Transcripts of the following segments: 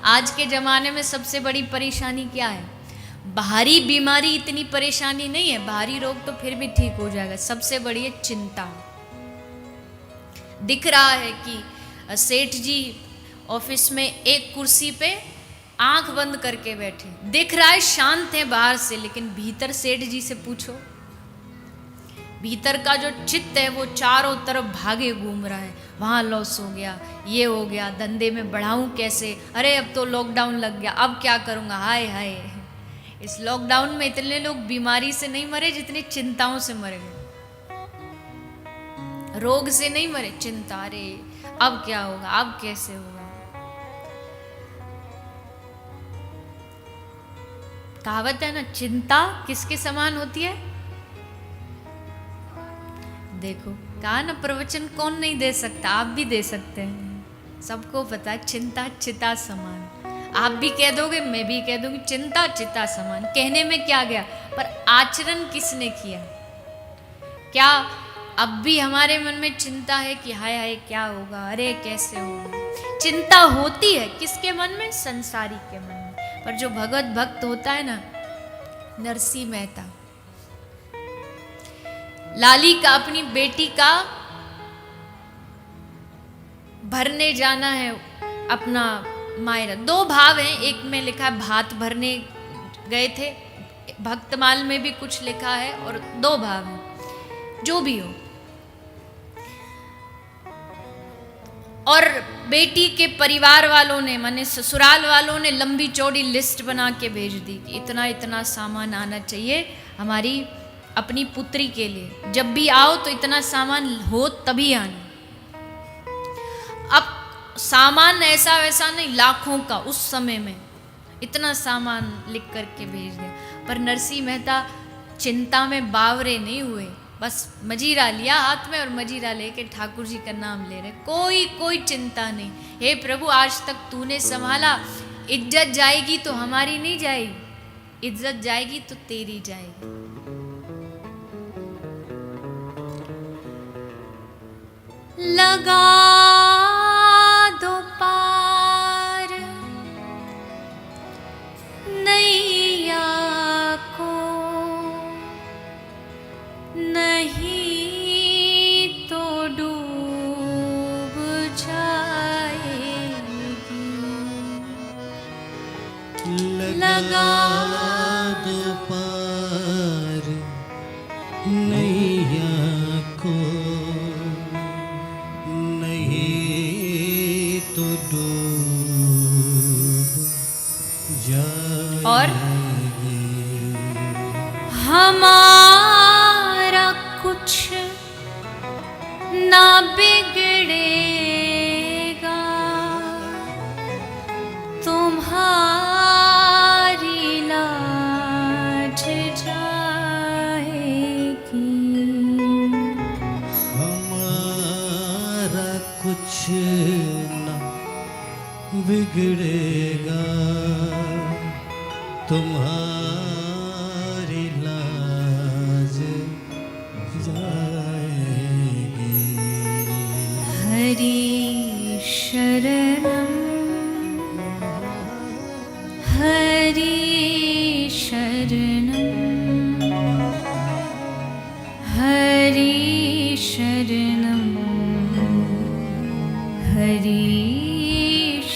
आज के ज़माने में सबसे बड़ी परेशानी क्या है? बाहरी बीमारी इतनी परेशानी नहीं है, बाहरी रोग तो फिर भी ठीक हो जाएगा, सबसे बड़ी है चिंता। दिख रहा है कि सेठ जी ऑफिस में एक कुर्सी पे आंख बंद करके बैठे, दिख रहा है शांत है बाहर से, लेकिन भीतर सेठ जी से पूछो, भीतर का जो चित्त है वो चारों तरफ भागे घूम रहा है। वहाँ लॉस हो गया, ये हो गया, धंधे में बढ़ाऊं कैसे, अरे अब तो लॉकडाउन लग गया, अब क्या करूँगा, हाय हाय। इस लॉकडाउन में इतने लोग बीमारी से नहीं मरे जितनी चिंताओं से मर गए। रोग से नहीं मरे, चिंता, अरे अब क्या होगा, अब कैसे होगा। कहावत है ना, चिंता किसके समान होती है। देखो कहा ना, प्रवचन कौन नहीं दे सकता, आप भी दे सकते हैं। सबको पता है चिंता चिता समान। आप भी कह दोगे, मैं भी कह दूंगी, चिंता चिता समान। कहने में क्या गया, पर आचरण किसने किया। क्या अब भी हमारे मन में चिंता है कि हाय हाय क्या होगा, अरे कैसे होगा। चिंता होती है किसके मन में, संसारी के मन में। पर जो भगवत भक्त होता है ना, नरसिंह मेहता, लाली का अपनी बेटी का भरने जाना है अपना मायरा। दो भाव हैं, एक में लिखा है भात भरने गए थे, भक्तमाल में भी कुछ लिखा है, और दो भाव हैं, जो भी हो। और बेटी के परिवार वालों ने, माने ससुराल वालों ने लंबी चौड़ी लिस्ट बना के भेज दी कि इतना इतना सामान आना चाहिए हमारी अपनी पुत्री के लिए, जब भी आओ तो इतना सामान हो तभी आना। अब सामान ऐसा वैसा नहीं, लाखों का उस समय में इतना सामान लिख करके भेज दिया। पर नरसिंह मेहता चिंता में बावरे नहीं हुए, बस मजीरा लिया हाथ में और मजीरा लेके ठाकुर जी का नाम ले रहे। कोई चिंता नहीं। हे प्रभु, आज तक तूने संभाला, इज्जत जाएगी तो हमारी नहीं जाएगी, इज्जत जाएगी तो तेरी जाएगी। लगा दो पार नैया को, नहीं तो डूब जाएगी। लगा दो पार नैया को, और हमारा कुछ ना बिगड़ेगा, तुम्हारी लाज जाएगी। हमारा कुछ ना बिगड़ेगा, तुम्हारी लाज जाएगी। हरि शरणम हरि शरणम हरि शरणम हरि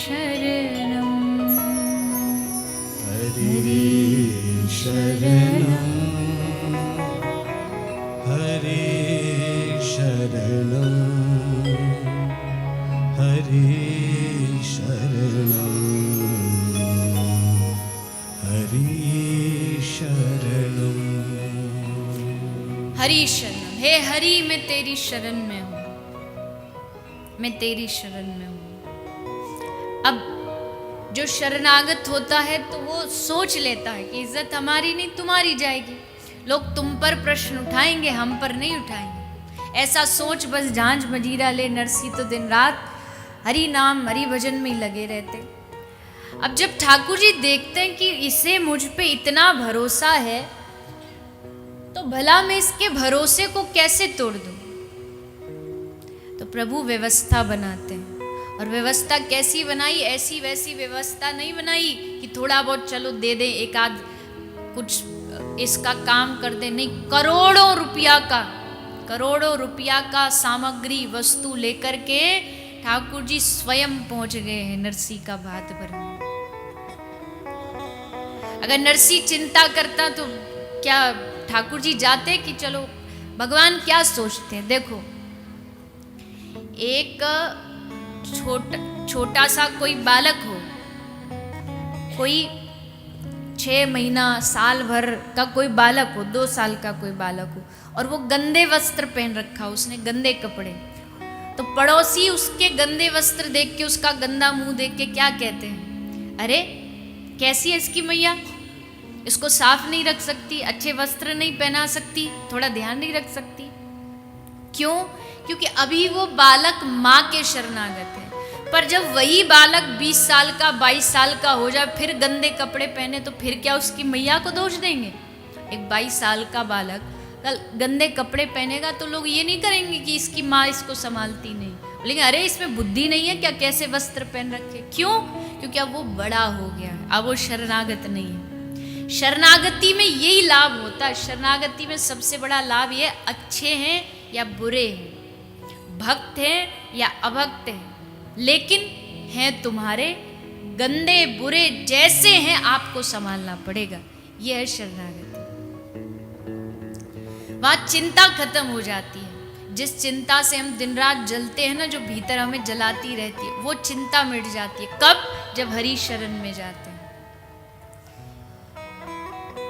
शरणम हरे शरणम हरे शरणम हरे शरणम। हरि शरणम। हे हरि, मैं तेरी शरण में हूँ, मैं तेरी शरण में हूँ। अब जो शरणागत होता है तो वो सोच लेता है कि इज्जत हमारी नहीं तुम्हारी जाएगी, लोग तुम पर प्रश्न उठाएंगे, हम पर नहीं उठाएंगे। ऐसा सोच बस झांझ मजीरा ले नरसिंह तो दिन रात हरि नाम हरि भजन में ही लगे रहते। अब जब ठाकुर जी देखते हैं कि इसे मुझ पे इतना भरोसा है, तो भला मैं इसके भरोसे को कैसे तोड़ दूं। तो प्रभु व्यवस्था बनाते हैं, और व्यवस्था कैसी बनाई, ऐसी वैसी व्यवस्था नहीं बनाई कि थोड़ा बहुत चलो दे दे, एक आध कुछ इसका काम कर दे, नहीं, करोड़ों रुपया का सामग्री वस्तु लेकर के ठाकुर जी स्वयं पहुंच गए हैं नरसी का भात भरने। अगर नरसी चिंता करता तो क्या ठाकुर जी जाते कि चलो, भगवान क्या सोचते हैं, देखो एक छोटा सा कोई बालक हो, कोई 6 महीना साल भर का कोई बालक हो, 2 साल का कोई बालक हो, और वो गंदे वस्त्र पहन रखा हो, उसने गंदे कपड़े, तो पड़ोसी उसके गंदे वस्त्र देख के, उसका गंदा मुंह देख के क्या कहते हैं, अरे कैसी है इसकी मैया, इसको साफ नहीं रख सकती, अच्छे वस्त्र नहीं पहना सकती, थोड़ा ध्यान नहीं रख सकती। क्यों? क्योंकि अभी वो बालक माँ के शरणागत है। पर जब वही बालक 20 साल का 22 साल का हो जाए, फिर गंदे कपड़े पहने, तो फिर क्या उसकी मैया को दोष देंगे? एक 22 साल का बालक गंदे कपड़े पहनेगा तो लोग ये नहीं करेंगे कि इसकी माँ इसको संभालती नहीं, बोलेंगे अरे इसमें बुद्धि नहीं है क्या, कैसे वस्त्र पहन रखे। क्यों? क्योंकि अब वो बड़ा हो गया है, अब वो शरणागत नहीं है। शरणागति में यही लाभ होता है। शरणागति में सबसे बड़ा लाभ ये, अच्छे हैं या बुरे हैं, भक्त हैं या अभक्त हैं, लेकिन हैं तुम्हारे, गंदे बुरे जैसे हैं आपको संभालना पड़ेगा। यह है शरणागति। वहां चिंता खत्म हो जाती है। जिस चिंता से हम दिन रात जलते हैं ना, जो भीतर हमें जलाती रहती है, वो चिंता मिट जाती है। कब? जब हरि शरण में जाते हैं।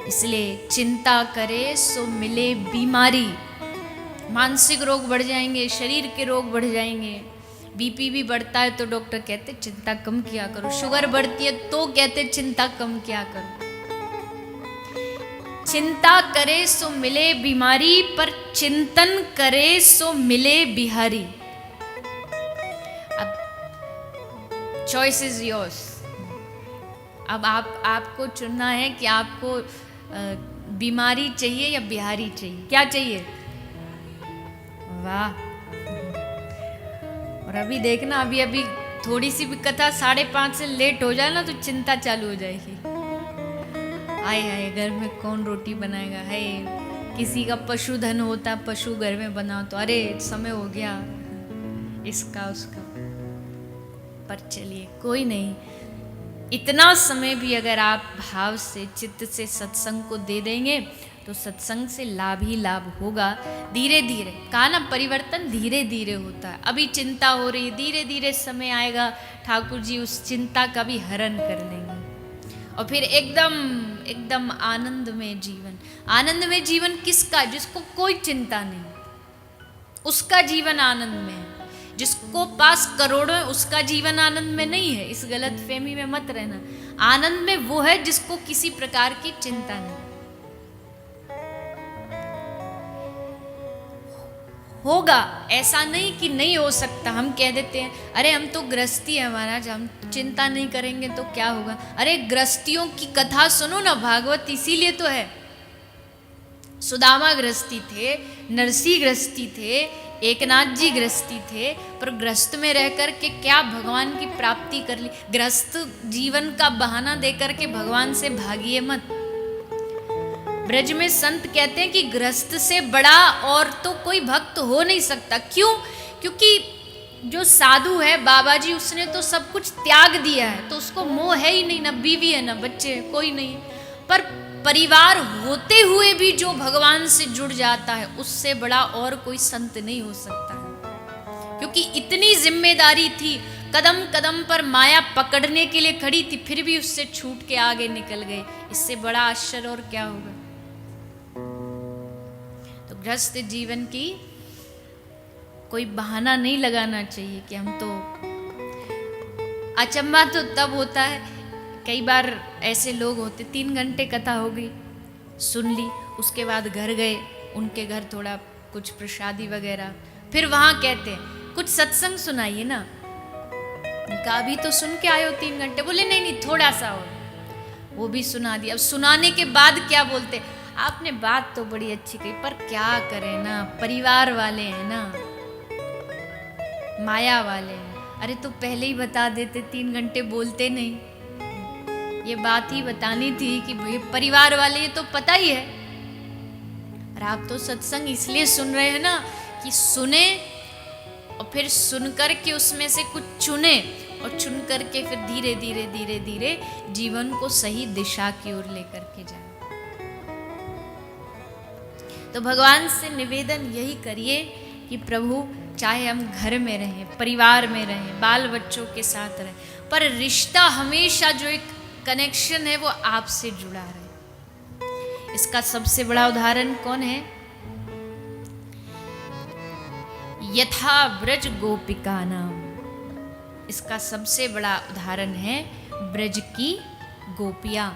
इसलिए चिंता करे सो मिले बीमारी। मानसिक रोग बढ़ जाएंगे, शरीर के रोग बढ़ जाएंगे। बीपी भी बढ़ता है तो डॉक्टर कहते चिंता कम किया करो, शुगर बढ़ती है तो कहते चिंता कम किया करो। चिंता करे सो मिले बीमारी, पर चिंतन करे सो मिले बिहारी। अब चॉइस इज योर्स। अब आपको चुनना है कि आपको बीमारी चाहिए या बिहारी चाहिए। क्या चाहिए? वाह। और अभी देखना, अभी थोड़ी सी भी कथा 5:30 से लेट हो जाए ना तो चिंता चालू हो जाएगी। हाय हाय, घर में कौन रोटी बनाएगा, है किसी का पशुधन होता, पशु घर में बनाओ तो अरे समय हो गया इसका उसका। पर चलिए कोई नहीं, इतना समय भी अगर आप भाव से चित्त से सत्संग को दे देंगे तो सत्संग से लाभ ही लाभ होगा। धीरे धीरे, कहा ना, परिवर्तन धीरे धीरे होता है। अभी चिंता हो रही, धीरे धीरे समय आएगा, ठाकुर जी उस चिंता का भी हरण कर लेंगे और फिर एकदम आनंद में जीवन। आनंद में जीवन किसका? जिसको कोई चिंता नहीं, उसका जीवन आनंद में है। जिसको पास करोड़ों है उसका जीवन आनंद में नहीं है। इस गलत फहमी में मत रहना। आनंद में वो है जिसको किसी प्रकार की चिंता नहीं। होगा, ऐसा नहीं कि नहीं हो सकता। हम कह देते हैं अरे हम तो गृहस्थी है महाराज, हम चिंता नहीं करेंगे तो क्या होगा। अरे गृहस्थियों की कथा सुनो ना, भागवत इसीलिए तो है। सुदामा गृहस्थी थे, नरसी गृहस्थी थे, एकनाथ जी गृहस्थी थे, पर गृहस्थ में रह कर के क्या भगवान की प्राप्ति कर ली। गृहस्थ जीवन का बहाना देकर के भगवान से भागिए मत। ब्रज में संत कहते हैं कि गृहस्थ से बड़ा और तो कोई भक्त हो नहीं सकता। क्यों? क्योंकि जो साधु है बाबा जी, उसने तो सब कुछ त्याग दिया है, तो उसको मोह है ही नहीं, ना बीवी है ना बच्चे, कोई नहीं। पर परिवार होते हुए भी जो भगवान से जुड़ जाता है, उससे बड़ा और कोई संत नहीं हो सकता है। क्योंकि इतनी जिम्मेदारी थी, कदम कदम पर माया पकड़ने के लिए खड़ी थी, फिर भी उससे छूट के आगे निकल गए। इससे बड़ा आश्चर्य और क्या होगा। तो गृहस्थ जीवन की कोई बहाना नहीं लगाना चाहिए कि हम तो। अचंभा तो तब होता है, कई बार ऐसे लोग होते, 3 घंटे कथा हो गई, सुन ली, उसके बाद घर गए, उनके घर थोड़ा कुछ प्रसादी वगैरह, फिर वहाँ कहते हैं कुछ सत्संग सुनाइए ना। उनका अभी तो सुन के आए हो 3 घंटे। बोले नहीं नहीं थोड़ा सा और, वो भी सुना दिया। अब सुनाने के बाद क्या बोलते, आपने बात तो बड़ी अच्छी कही, पर क्या करें ना, परिवार वाले हैं ना, माया वाले हैं, अरे तो पहले ही बता देते, 3 घंटे बोलते नहीं। ये बात ही बतानी थी कि भाई परिवार वाले ये तो पता ही है। और आप तो सत्संग इसलिए सुन रहे हैं ना कि सुने और फिर सुनकर के उसमें से कुछ चुने और चुन करके फिर धीरे धीरे धीरे धीरे जीवन को सही दिशा की ओर लेकर के जाए। तो भगवान से निवेदन यही करिए कि प्रभु चाहे हम घर में रहें, परिवार में रहें, बाल बच्चों के साथ रहें, पर रिश्ता हमेशा जो एक कनेक्शन है वो आपसे जुड़ा रहे। इसका सबसे बड़ा उदाहरण कौन है? यथा ब्रज गोपिका नाम। इसका सबसे बड़ा उदाहरण है ब्रज की गोपियां,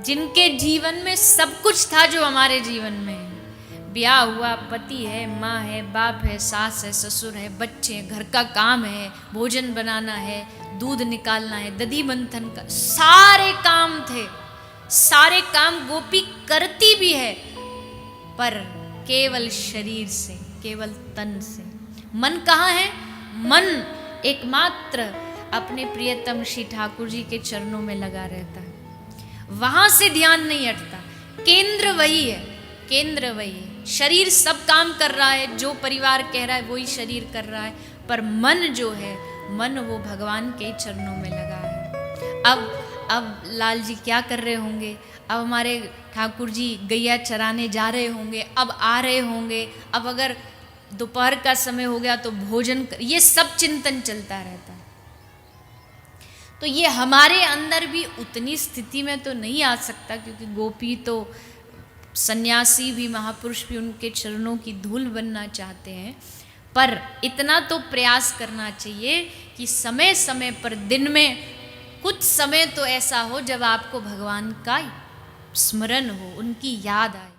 जिनके जीवन में सब कुछ था जो हमारे जीवन में है। ब्याह हुआ, पति है, माँ है, बाप है, सास है, ससुर है, बच्चे हैं, घर का काम है, भोजन बनाना है, दूध निकालना है, दधी मंथन का, सारे काम थे। सारे काम गोपी करती भी है, पर केवल शरीर से, केवल तन से। मन कहाँ है? मन एकमात्र अपने प्रियतम श्री ठाकुर जी के चरणों में लगा रहता है। वहां से ध्यान नहीं हटता। केंद्र वही है, केंद्र वही है। शरीर सब काम कर रहा है, जो परिवार कह रहा है वही शरीर कर रहा है, पर मन जो है, मन वो भगवान के चरणों में लगा है। अब लाल जी क्या कर रहे होंगे? अब हमारे ठाकुर जी गैया चराने जा रहे होंगे, अब आ रहे होंगे, अब अगर दोपहर का समय हो गया तो भोजन ये सब चिंतन चलता रहता है। तो ये हमारे अंदर भी उतनी स्थिति में तो नहीं आ सकता, क्योंकि गोपी तो, सन्यासी भी, महापुरुष भी उनके चरणों की धूल बनना चाहते हैं। पर इतना तो प्रयास करना चाहिए कि समय समय पर दिन में कुछ समय तो ऐसा हो जब आपको भगवान का स्मरण हो, उनकी याद आए।